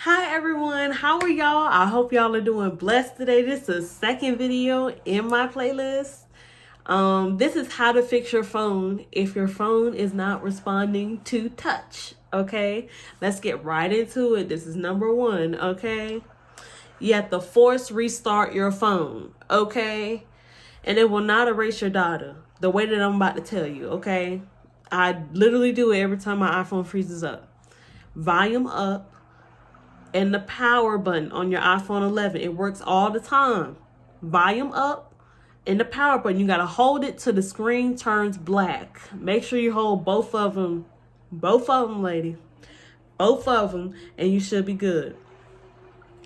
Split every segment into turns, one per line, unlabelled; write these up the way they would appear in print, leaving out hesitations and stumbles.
Hi everyone, how are y'all? I hope y'all are doing blessed today. This is the second video in my playlist. This is how to fix your phone if your phone is not responding to touch. Okay, let's get right into it. This is number one. Okay, you have to force restart your phone. Okay, and it will not erase your data the way that I'm about to tell you. Okay, I literally do it every time my iPhone freezes up. Volume up and the power button on your iPhone 11. It works all the time. Volume up and the power button. You got to hold it till the screen turns black. Make sure you hold both of them, lady. Both of them, and you should be good.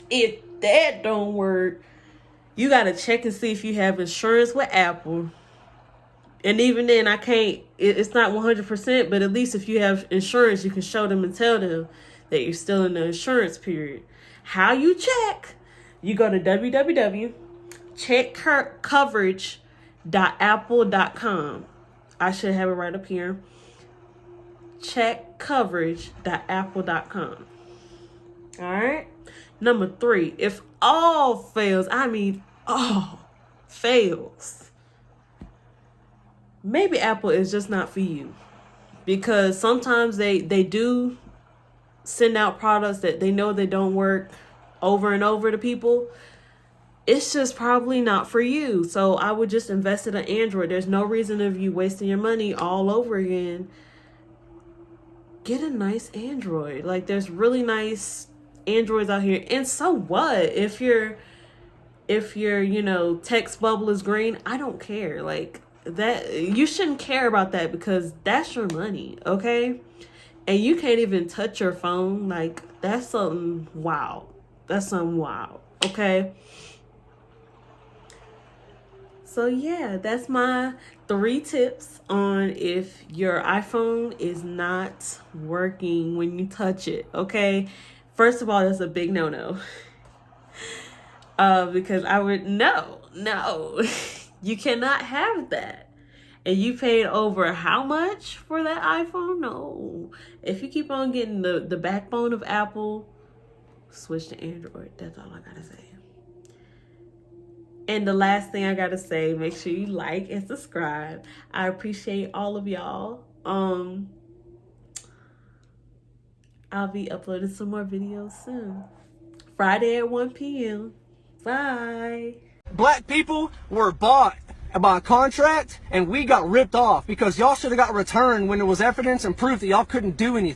If that don't work, you got to check and see if you have insurance with Apple. And even then, it's not 100%, but at least if you have insurance, you can show them and tell them that you're still in the insurance period. How you check? You go to www.checkcoverage.apple.com. I should have it right up here. Checkcoverage.apple.com. All right. Number 3, if all fails, I mean all fails, maybe Apple is just not for you, because sometimes they do send out products that they know they don't work over and over to people. It's just probably not for you. So I would just invest in an Android. There's no reason of you wasting your money all over again. Get a nice Android. Like, there's really nice Androids out here. And so what? If your text bubble is green, I don't care. Like, that, you shouldn't care about that, because that's your money, okay? And you can't even touch your phone. Like, that's something wild. That's something wild, okay? So yeah, that's my 3 tips on if your iPhone is not working when you touch it, okay? First of all, that's a big no-no. Because I would, no, you cannot have that. And you paid over how much for that iPhone? No. If you keep on getting the backbone of Apple, switch to Android. That's all I gotta say. And the last thing I gotta say, make sure you like and subscribe. I appreciate all of y'all. I'll be uploading some more videos soon. Friday at 1 p.m. Bye.
Black people were bought by a contract, and we got ripped off because y'all should have got returned when there was evidence and proof that y'all couldn't do anything.